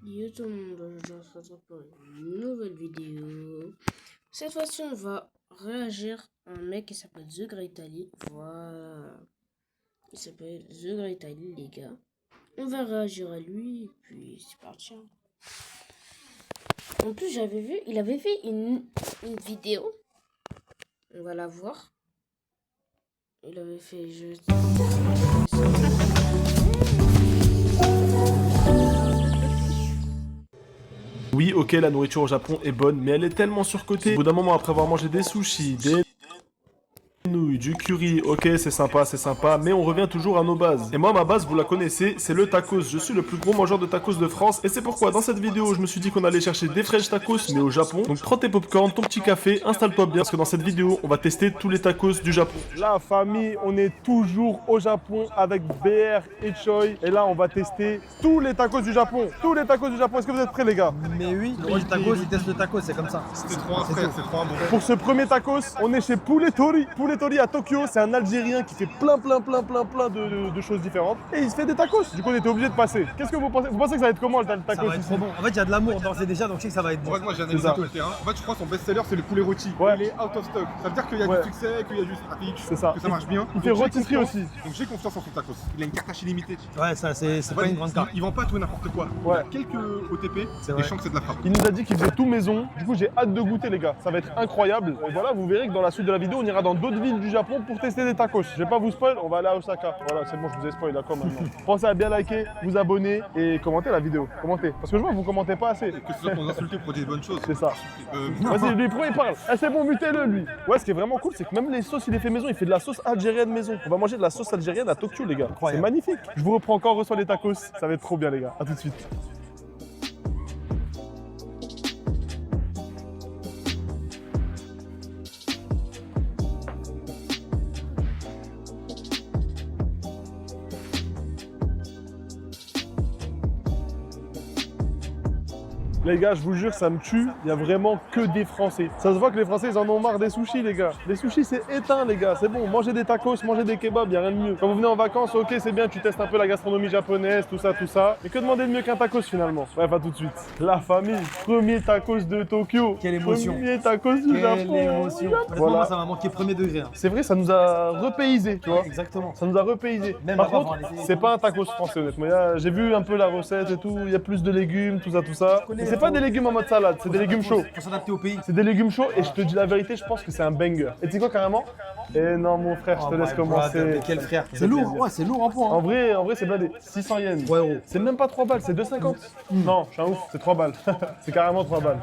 Yo tout le monde, aujourd'hui on se retrouve pour une nouvelle vidéo. Cette fois-ci on va réagir à un mec qui s'appelle The Great Ali. Voilà. Il s'appelle The Great Ali les gars. On va réagir à lui et puis c'est parti. En plus j'avais vu, il avait fait une vidéo. On va la voir. Il avait fait... Oui, ok, la nourriture au Japon est bonne, mais elle est tellement surcotée. Au bout d'un moment, après avoir mangé des sushis, des nouilles, du curry, ok, c'est sympa, mais on revient toujours à nos bases. Et moi, ma base, vous la connaissez, c'est le tacos. Je suis le plus gros mangeur de tacos de France, et c'est pourquoi dans cette vidéo, je me suis dit qu'on allait chercher des French tacos, mais au Japon. Donc prends tes popcorn, ton petit café, installe-toi bien, parce que dans cette vidéo, on va tester tous les tacos du Japon. La famille, on est toujours au Japon avec BR et Choi, et là, on va tester tous les tacos du Japon. Tous les tacos du Japon, est-ce que vous êtes prêts, les gars? Mais oui, le roi du tacos, il teste le tacos, c'est comme ça. C'est trop un frère, c'est trop un bon. Pour ce premier tacos, on est chez Poulettori. Poulettori à Tokyo, c'est un Algérien qui fait plein de choses différentes. Et il se fait des tacos. Du coup, on était obligé de passer. Qu'est-ce que vous pensez? Vous pensez que ça va être comment le tacos Ça va être ici? trop bon. En fait, il y a de l'amour d'ores et déjà, donc je sais que ça va être bon. En fait, moi j'ai analysé ça. tout le terrain. En fait, je crois que son best-seller c'est le poulet rôti. Ouais. Il est out of stock. Ça veut dire qu'il y a Ouais. du succès, qu'il y a du stratégique, C'est ça. que ça marche bien. Il fait Donc, j'ai rôtisserie confiance- aussi. Donc j'ai confiance en son tacos. Il a une carte achetée limitée. Ouais, ça, c'est En pas fait, une grande carte. il vend pas tout et n'importe quoi. Ouais. Il a quelques OTP C'est et vrai. je sens que c'est de la frappe. Il nous a dit qu'il faisait tout maison. Du coup, j'ai hâte de goûter, les gars. Ça va être incroyable. Et voilà, vous verrez que dans la suite de la vidéo, on ira dans d'autres villes du Japon pour tester des tacos. Je vais pas vous spoil, on va aller à Osaka. Voilà, c'est bon, je vous ai spoil, d'accord maintenant. Pensez à bien liker, vous abonner et commenter la vidéo. Commentez. Parce que je vois que vous commentez pas assez. Que ce soit pour nous insulter pour dire des bonnes choses. C'est ça. Vas-y, lui, pourquoi il parle? Eh, c'est bon, mutez-le, lui. Ouais, ce qui est vraiment cool, c'est que même les sauces, il les fait maison. Il fait de la sauce algérienne maison. On va manger de la sauce algérienne à Tokyo, les gars. C'est Incroyable. magnifique. Je vous reprends encore, on reçoit les tacos. Ça va être trop bien, les gars. À tout de suite. Les gars, je vous jure, ça me tue. Il y a vraiment que des Français. Ça se voit que les Français, ils en ont marre des sushis, les gars. Les sushis, c'est éteint, les gars. C'est bon. Manger des tacos, manger des kebabs, il n'y a rien de mieux. Quand vous venez en vacances, ok, c'est bien, tu testes un peu la gastronomie japonaise, tout ça. Mais que demander de mieux qu'un tacos finalement? Ouais, pas tout de suite. La famille, premier tacos de Tokyo. Quelle émotion. Premier tacos du Quelle Japon. émotion. Honnêtement, Voilà. moi, ça m'a manqué premier degré. Hein. C'est vrai, ça nous a repaysé, tu vois. Exactement. Ça nous a repaysé. Même Par avant contre, d'avoir les- c'est pas un tacos français, honnêtement. J'ai vu un peu la recette et tout. Il y a plus de légumes, tout ça. connais Et c'est le pas faux. des légumes en mode salade, c'est des légumes chauds. Faut s'adapter au pays. C'est des légumes chauds et je te dis la vérité, je pense que c'est un banger. Et tu sais quoi carrément? Eh non mon frère, je te Oh laisse my commencer. brother, mais quel frère. C'est lourd, ouais, c'est lourd en point. En Hein. vrai c'est blindé. 600 yens. 3 euros. C'est même pas 3 balles, c'est 2,50. Non, je suis un ouf, c'est 3 balles. C'est carrément 3 balles.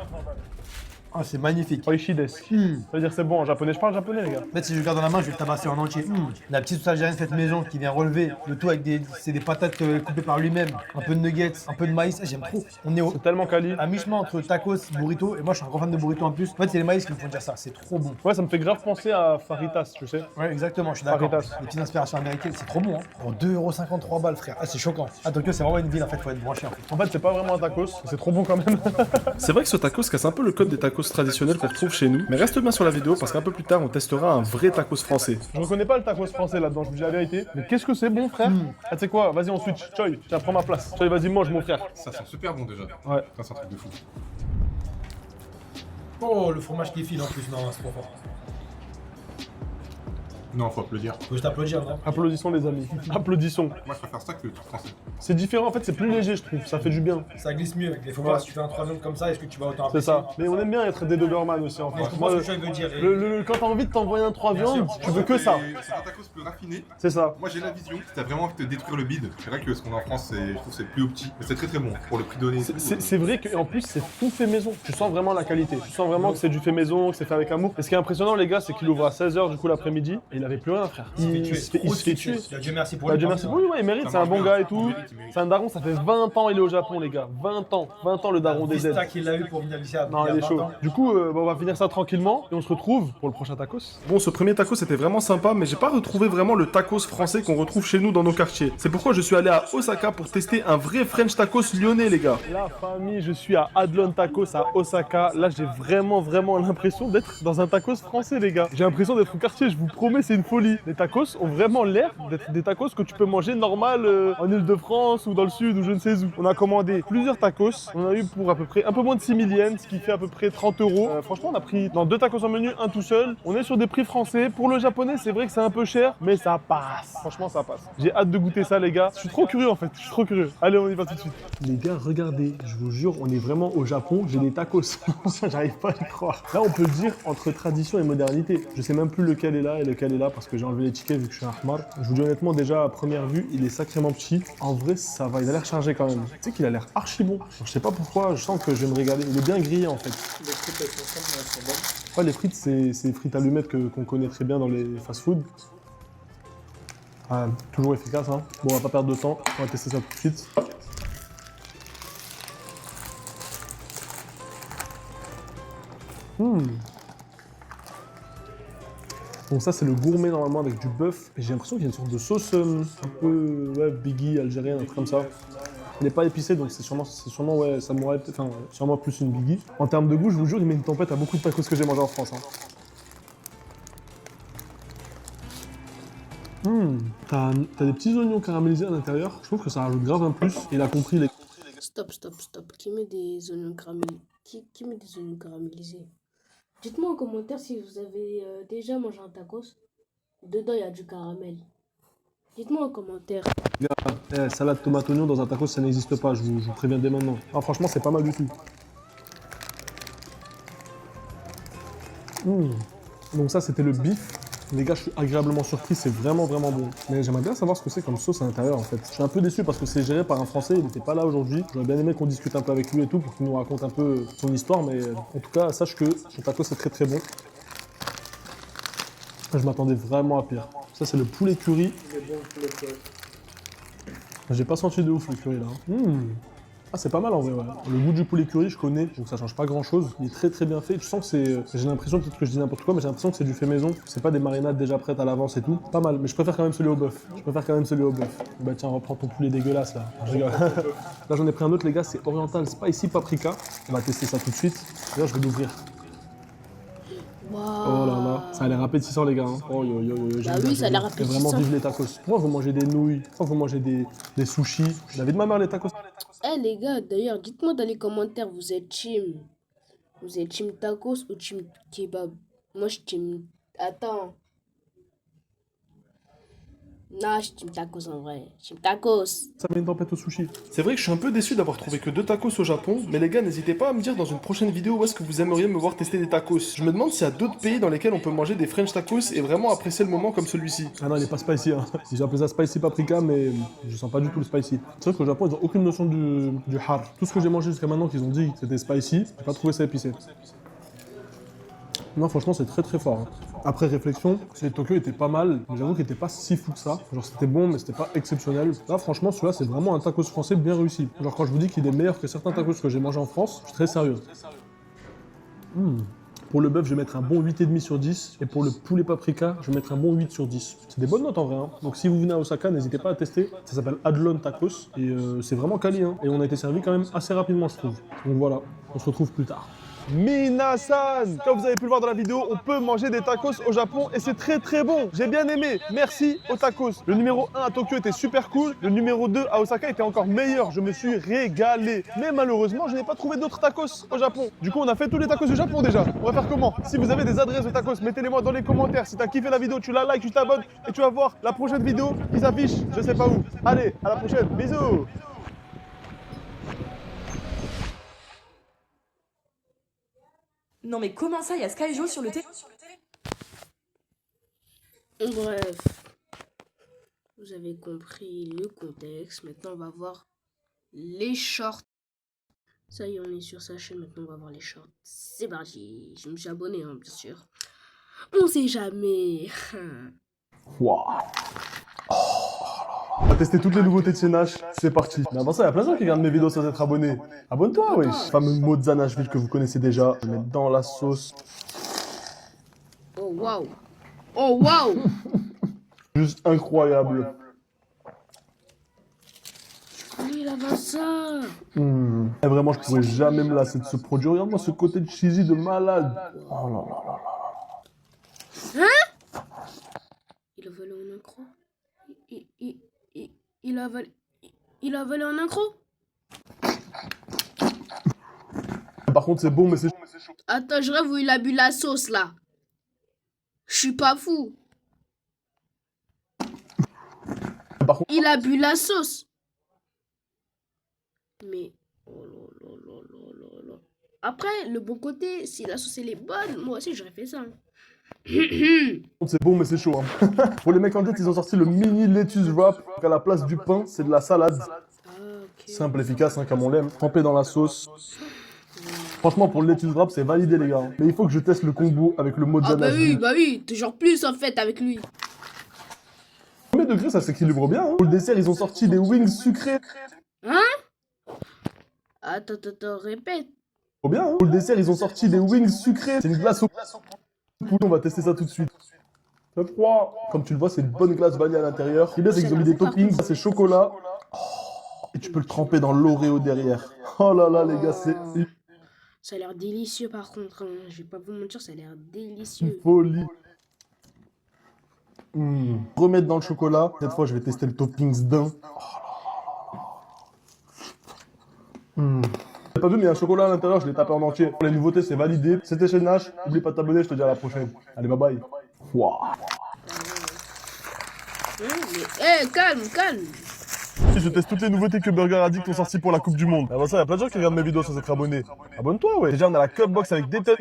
Ah, c'est magnifique. Oishi desu. Ça veut dire c'est bon en japonais. Je parle japonais les gars. En fait, si je garde dans la main, je vais le tabasser en entier. La petite sauce algérienne faite maison qui vient relever le tout avec c'est des patates coupées par lui-même, un peu de nuggets, un peu de maïs. Ah, j'aime trop. On est C'est tellement quali. à mi-chemin entre tacos, burrito, et moi je suis un grand fan de burrito en plus. En fait, c'est les maïs qui me font dire ça, c'est trop bon. Ouais, ça me fait grave penser à Faritas, tu sais. Ouais, exactement, je suis d'accord. Faritas. Les petites inspirations américaines, c'est trop bon. Hein. Pour 2,53 balles, frère. Ah, c'est choquant. Ah, Tokyo, c'est vraiment une ville en fait, faut être branché en fait. En fait, c'est pas vraiment un tacos, c'est trop bon quand même. C'est vrai que ce tacos casse un peu le code des tacos traditionnels qu'on retrouve chez nous, mais reste bien sur la vidéo parce qu'un peu plus tard on testera un vrai tacos français. Je reconnais pas le tacos français là-dedans, je vous dis la vérité. Mais qu'est-ce que c'est bon, frère? Ah, tu sais quoi? Vas-y, on switch. Choi, tiens, prends ma place. Choi, vas-y, mange, mon frère. Ça sent super bon déjà. Ouais. Ça, c'est un truc de fou. Oh, le fromage qui file en plus, non, c'est trop fort. Non, faut applaudir. Faut que je t'applaudisse, non? Applaudissons, les amis. Applaudissons. Moi je préfère ça que le truc français. C'est différent, en fait, c'est plus léger, je trouve. Ça fait du bien. Ça glisse mieux avec les fromages. Si tu fais un 3 viandes comme ça, est-ce que tu vas autant C'est apprécier? ça. Mais on aime bien être des Doberman aussi, en Je fait. comprends Moi, ce que Choi veut dire. quand t'as envie de t'envoyer un 3 viandes, sûr. tu veux que ça. C'est un tacos plus raffiné. C'est ça. Moi j'ai la vision, si t'as vraiment envie de te détruire le bide, c'est vrai que ce qu'on a en France, je trouve que c'est plus petit, mais c'est très bon pour le prix donné. et tout. C'est vrai qu'en plus, c'est tout fait maison. Tu sens vraiment la qualité. Tu sens vraiment que c'est du fait maison, que c'est fait avec amour. Et ce qui est impressionnant, les gars, c'est qu'il ouvre à 16h du coup l'après-midi et il avait plus rien, frère. Il se fait tuer. Dieu merci pour Bah, lui. Dieu merci. Oui, ouais, il mérite, Ça c'est un marche bon bien. gars et tout. Il mérite. C'est un daron, ça fait 20 ans il est au Japon, les gars. 20 ans le daron des aides. Vista qu'il a eu pour venir ici à Non, il est chaud. Du coup, on va finir ça tranquillement et on se retrouve pour le prochain tacos. Bon, ce premier tacos était vraiment sympa, mais j'ai pas retrouvé vraiment le tacos français qu'on retrouve chez nous dans nos quartiers. C'est pourquoi je suis allé à Osaka pour tester un vrai French tacos lyonnais, les gars. La famille, je suis à Adlon Tacos à Osaka. Là, j'ai vraiment l'impression d'être dans un tacos français, les gars. J'ai l'impression d'être au quartier, je vous promets, c'est une folie. Les tacos ont vraiment l'air d'être des tacos que tu peux manger normal en Ile-de-France ou dans le sud ou je ne sais où. On a commandé plusieurs tacos. On a eu pour à peu près un peu moins de 6 000 yens, ce qui fait à peu près 30 euros. Franchement, on a pris dans 2 tacos en menu, un tout seul. On est sur des prix français. Pour le japonais, c'est vrai que c'est un peu cher, mais ça passe. Franchement, ça passe. J'ai hâte de goûter ça, les gars. Je suis trop curieux en fait. Je suis trop curieux. Allez, on y va tout de suite. Les gars, regardez. Je vous jure, on est vraiment au Japon. J'ai des tacos. J'arrive pas à y croire. Là, on peut le dire entre tradition et modernité. Je sais même plus lequel est là et lequel est là parce que j'ai enlevé les tickets vu que je suis un Ahmar. Je vous dis honnêtement, déjà à première vue, il est sacrément petit. En vrai, ça va. Il a l'air chargé quand même. Tu sais qu'il a l'air archi bon. Je sais pas pourquoi. Je sens que je vais me régaler. Il est bien grillé en fait. Les frites, elles sont bonnes. Ouais, les frites, c'est les frites allumettes qu'on connaît très bien dans les fast-food. Ah, toujours efficace, hein. Bon, on va pas perdre de temps. On va tester ça tout de suite. Donc ça, c'est le gourmet normalement avec du bœuf. Et j'ai l'impression qu'il y a une sorte de sauce un peu biggie algérienne, un truc comme ça. Elle n'est pas épicée, donc c'est sûrement ouais, ça m'aurait, enfin, sûrement plus une biggie. En termes de goût, je vous jure, il met une tempête à beaucoup de tacos que j'ai mangé en France. Hein. T'as des petits oignons caramélisés à l'intérieur. Je trouve que ça rajoute grave un plus. Il a compris les... Stop. Qui met des oignons caramélisés? Qui met des oignons caramélisés? Dites-moi en commentaire si vous avez déjà mangé un tacos. Dedans, il y a du caramel. Dites-moi en commentaire. Salade tomate oignon dans un tacos, ça n'existe pas. Je vous préviens dès maintenant. Ah, franchement, c'est pas mal du tout. Donc ça, c'était le bif. Les gars, je suis agréablement surpris, c'est vraiment bon. Mais j'aimerais bien savoir ce que c'est comme sauce à l'intérieur en fait. Je suis un peu déçu parce que c'est géré par un Français, il n'était pas là aujourd'hui. J'aurais bien aimé qu'on discute un peu avec lui et tout pour qu'il nous raconte un peu son histoire, mais en tout cas, sache que son tacos c'est très bon. Je m'attendais vraiment à pire. Ça, c'est le poulet curry. J'ai pas senti de ouf le curry là. Ah, c'est pas mal en vrai, ouais. Le goût du poulet curry, je connais, donc ça change pas grand chose. Il est très bien fait. Tu sens que c'est. J'ai l'impression, peut-être que je dis n'importe quoi, mais j'ai l'impression que c'est du fait maison. C'est pas des marinades déjà prêtes à l'avance et tout. Pas mal, mais je préfère quand même celui au bœuf. Bah tiens, reprends ton poulet dégueulasse là. Je rigole. Là, j'en ai pris un autre, les gars, c'est Oriental Spicy Paprika. On va tester ça tout de suite. D'ailleurs, je vais l'ouvrir. Wow. Oh là là, ça a l'air appétissant les gars. Hein. Oh yo yo yo, Bah oui, ça a l'air appétissant. Vraiment vive les tacos. Pourquoi vous mangez des nouilles? Pourquoi vous mangez des sushis? La vie de ma mère les tacos. Eh les gars, d'ailleurs, dites-moi dans les commentaires, vous êtes team tacos ou team kebab? Moi, je team... Attends. Non, je team tacos en vrai. Team tacos. Ça met une tempête au sushi. C'est vrai que je suis un peu déçu d'avoir trouvé que 2 tacos au Japon, mais les gars, n'hésitez pas à me dire dans une prochaine vidéo où est-ce que vous aimeriez me voir tester des tacos. Je me demande s'il y a d'autres pays dans lesquels on peut manger des French tacos et vraiment apprécier le moment comme celui-ci. Ah non, il est pas spicy, hein. J'ai appelé ça spicy paprika, mais je sens pas du tout le spicy. C'est vrai qu'au Japon, ils ont aucune notion du har. Tout ce que j'ai mangé jusqu'à maintenant qu'ils ont dit que c'était spicy, j'ai pas trouvé ça épicé. Non, franchement, c'est très fort. Hein. Après réflexion, celui de Tokyo était pas mal, mais j'avoue qu'il était pas si fou que ça. Genre, c'était bon, mais c'était pas exceptionnel. Là, franchement, celui-là, c'est vraiment un tacos français bien réussi. Genre, quand je vous dis qu'il est meilleur que certains tacos que j'ai mangés en France, je suis très sérieux. Pour le bœuf, je vais mettre un bon 8,5 sur 10. Et pour le poulet paprika, je vais mettre un bon 8 sur 10. C'est des bonnes notes en vrai. Hein. Donc si vous venez à Osaka, n'hésitez pas à tester. Ça s'appelle Adlon Tacos. Et c'est vraiment quali. Hein. Et on a été servi quand même assez rapidement, je trouve. Donc voilà, on se retrouve plus tard. Minasan! Comme vous avez pu le voir dans la vidéo, on peut manger des tacos au Japon et c'est très bon. J'ai bien aimé. Merci aux tacos. Le numéro 1 à Tokyo était super cool. Le numéro 2 à Osaka était encore meilleur. Je me suis régalé. Mais malheureusement, je n'ai pas trouvé d'autres tacos au Japon. Du coup, on a fait tous les tacos du Japon déjà. On va faire comment? Si vous avez des adresses de tacos, mettez-les moi dans les commentaires. Si t'as kiffé la vidéo, tu la likes, tu t'abonnes et tu vas voir la prochaine vidéo qui s'affiche je sais pas où. Allez, à la prochaine. Bisous! Non mais comment ça, il y a Skyjo sur le télé? Bref. Vous avez compris le contexte. Maintenant, on va voir les shorts. Ça y est, on est sur sa chaîne. Maintenant, on va voir les shorts. C'est parti. Je me suis abonné, hein, bien sûr. On sait jamais. Waouh! On va tester toutes les nouveautés de chez Nash, c'est parti. Mais avant ça, il y a plein de gens qui regardent mes vidéos sans être abonnés. Abonne-toi, wesh. Fameux Mozza Nashville que vous connaissez déjà. Je vais mettre dans la sauce. Oh waouh! Oh waouh! Juste incroyable. Lui, il a ça. Et vraiment, je pourrais jamais me lasser de ce produit. Regarde-moi ce côté de cheesy de malade. Oh là là là là. Hein? Il a volé en un croc. Il a volé. Il a volé en un croc. Par contre, c'est bon, mais c'est chaud. Attends, je rêve où il a bu la sauce là. Je suis pas fou. Par contre, Il a bu la sauce. Mais. Oh là là là là là là. Après, le bon côté, si la sauce elle est bonne, moi aussi j'aurais fait ça. c'est bon, mais c'est chaud. Hein. Pour les mecs en tête, ils ont sorti le mini lettuce wrap. À la place du pain, c'est de la salade. Ah, ok. Simple, efficace, hein, comme on l'aime. Trempé dans la sauce. Franchement, pour le lettuce wrap, c'est validé, les gars. Mais il faut que je teste le combo avec le Ah mozzarella. bah oui, toujours plus en fait avec lui. Premier degré, ça s'équilibre bien. Hein. Pour le dessert, ils ont sorti des wings sucrés. Attends, répète. Trop bien. Hein. Pour le dessert, ils ont sorti des wings sucrés. C'est une glace au poulet. On va tester ça tout de suite. Le 3. Comme tu le vois, c'est une bonne glace vanille à l'intérieur. Ce qui est bien, c'est qu'ils ont mis des toppings. Ça, c'est chocolat. Oh, et tu peux le tremper dans l'Oreo derrière. Oh là là, les gars, c'est Ça a l'air délicieux par contre. Hein. Je vais pas vous mentir, ça a l'air une délicieux. folie. Remettre dans le chocolat. Cette fois, je vais tester le toppings d'un. T'as pas vu, mais il y a un chocolat à l'intérieur, je l'ai tapé en entier. Pour les nouveautés, c'est validé. C'était chez Nash. N'oublie pas de t'abonner, je te dis à la prochaine. Allez, bye bye. Wouah. Mais, calme. Je teste toutes les nouveautés que Burger Addict ont sorties pour la Coupe du Monde. Avant ça, il y a plein de gens qui regardent mes vidéos sans être abonnés. Abonne-toi, ouais. Déjà, on a la Cup Box avec des tonnes.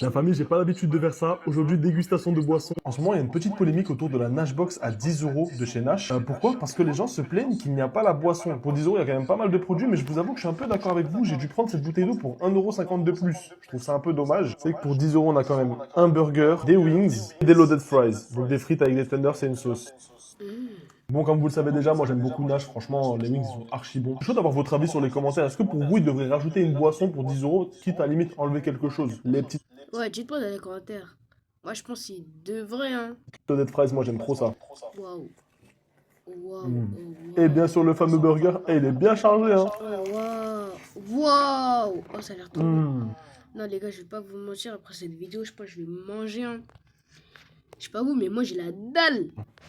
La famille, j'ai pas l'habitude de faire ça. Aujourd'hui, dégustation de boissons. En ce moment, il y a une petite polémique autour de la Nash Box à 10 € de chez Nash. Pourquoi? Parce que les gens se plaignent qu'il n'y a pas la boisson. Pour 10 €, il y a quand même pas mal de produits, mais je vous avoue que je suis un peu d'accord avec vous. J'ai dû prendre cette bouteille d'eau pour 1,50 € de plus. Je trouve ça un peu dommage. C'est que pour 10 €, on a quand même un burger, des wings et des loaded fries. Donc des frites avec des tenders, c'est une sauce. Bon, comme vous le savez déjà, moi j'aime beaucoup Nash, franchement, les wings sont archi bons. Je suis chaud d'avoir votre avis sur les commentaires. Est-ce que pour vous, ils devraient rajouter une boisson pour 10 €, quitte à limite enlever quelque chose? Les petites Ouais, dites-moi dans les commentaires. Moi, je pense qu'il devrait, hein. loaded fries, moi j'aime trop ça. Waouh. Waouh. Et bien sûr, le fameux burger, il est bien chargé, hein. Waouh. Oh, ça a l'air trop bon. Non, les gars, je vais pas vous mentir. Après cette vidéo, je pense que je vais manger, hein. Je sais pas vous, mais moi, j'ai la dalle.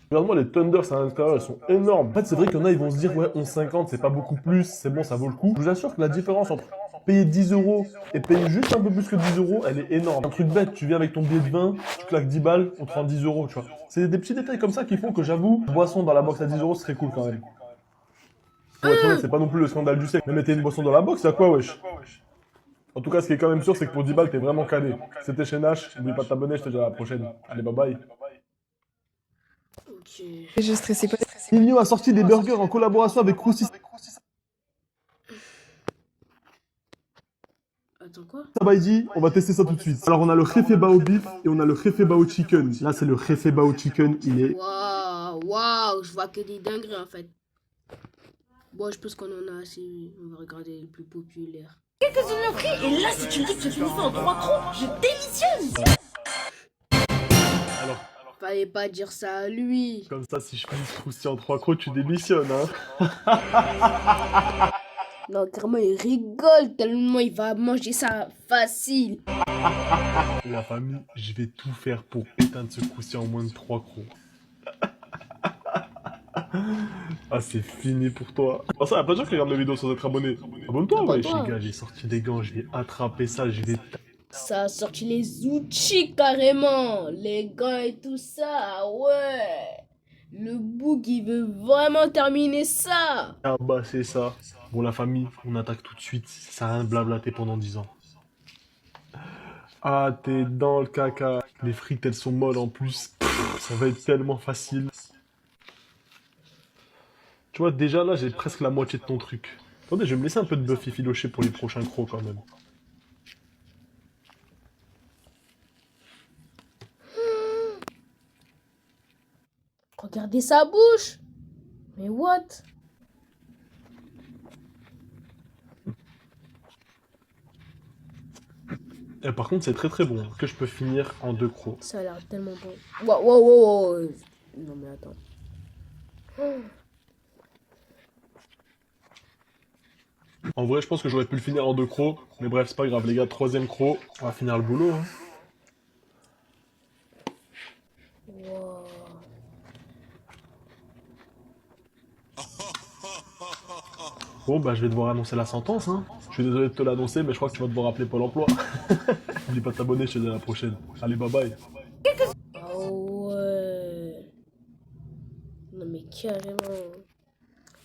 Regarde-moi, les Thunders à l'intérieur, elles sont énormes. En fait, c'est vrai qu'il y en a, ils vont se dire, ouais, 11,50, c'est pas beaucoup plus, c'est bon, ça vaut le coup. Je vous assure que la différence entre payer 10 € et payer juste un peu plus que 10 € elle est énorme. Un truc bête, tu viens avec ton billet de 20, tu claques 10 balles, on te rend 10 €, tu vois. C'est des petits détails comme ça qui font que j'avoue, une boisson dans la box à 10 € serait cool quand même. Pour être honnête, c'est pas non plus le scandale du siècle. Mais mettez une boisson dans la box, y'a quoi, wesh? En tout cas, ce qui est quand même sûr, c'est que pour 10 balles, t'es vraiment calé. C'était chez Nash, n'oublie pas de t'abonner, je te dis à la prochaine. Allez, bye bye. Ok. Je stressais pas. Mignon a sorti des burgers en collaboration avec Krusty Attends, quoi? Sabaidi, on va tester ça tout de suite. Alors on a le Jefe Bao beef et on a le Jefe Bao chicken. Là c'est le Jefe Bao chicken, il est... Waouh, je vois que des dingueries en fait. Bon, je pense qu'on en a assez. On va regarder le plus populaire. Quelques-uns ont pris, et là, si tu me dis que tu finis ça en 3 crocs, je démissionne. Alors, Fallait pas dire ça à lui. comme ça, si je finis ce Krusty en 3 crocs, tu démissionnes, hein. Non, carrément, il rigole tellement il va manger ça facile. La famille, je vais tout faire pour éteindre ce Krusty en moins de 3 crocs. Ah, c'est fini pour toi. Ah, ça, y'a pas de gens qui regardent mes vidéos sans être abonnés. Abonne-toi, ouais. Abonne-toi. Les gars, j'ai sorti des gants, je vais attraper ça, je vais... Ça a sorti les outils carrément. Les gants et tout ça, ouais. Le bouc, il veut vraiment terminer ça. Ah bah, c'est ça. Bon, la famille, on attaque tout de suite. Ça sert à rien de blablater pendant 10 ans. Ah, t'es dans le caca. Les frites, elles sont molles en plus. Pff, ça va être tellement facile. Tu vois, déjà là, j'ai presque la moitié de ton truc. Attendez, je vais me laisser un peu de bœuf effiloché pour les prochains crocs quand même. Regardez sa bouche. Mais what? Et par contre, c'est très très bon. Que je peux finir en 2 crocs. Ça a l'air tellement bon. Wow. Non mais attends. En vrai, je pense que j'aurais pu le finir en 2 crocs. Mais bref, c'est pas grave, les gars. 3e croc, on va finir le boulot. Hein. Wow. Bon, bah, je vais devoir annoncer la sentence, hein. Je suis désolé de te l'annoncer, mais je crois que tu vas devoir appeler Pôle emploi. N'oublie pas de t'abonner, je te dis à la prochaine. Allez, bye bye. Ah ouais. Non mais carrément.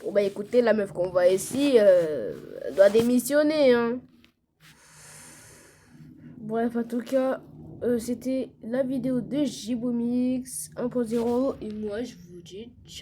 Bon bah écoutez, la meuf qu'on voit ici, elle doit démissionner, hein. Bref, en tout cas, c'était la vidéo de Jibomix 1.0 et moi je vous dis ciao.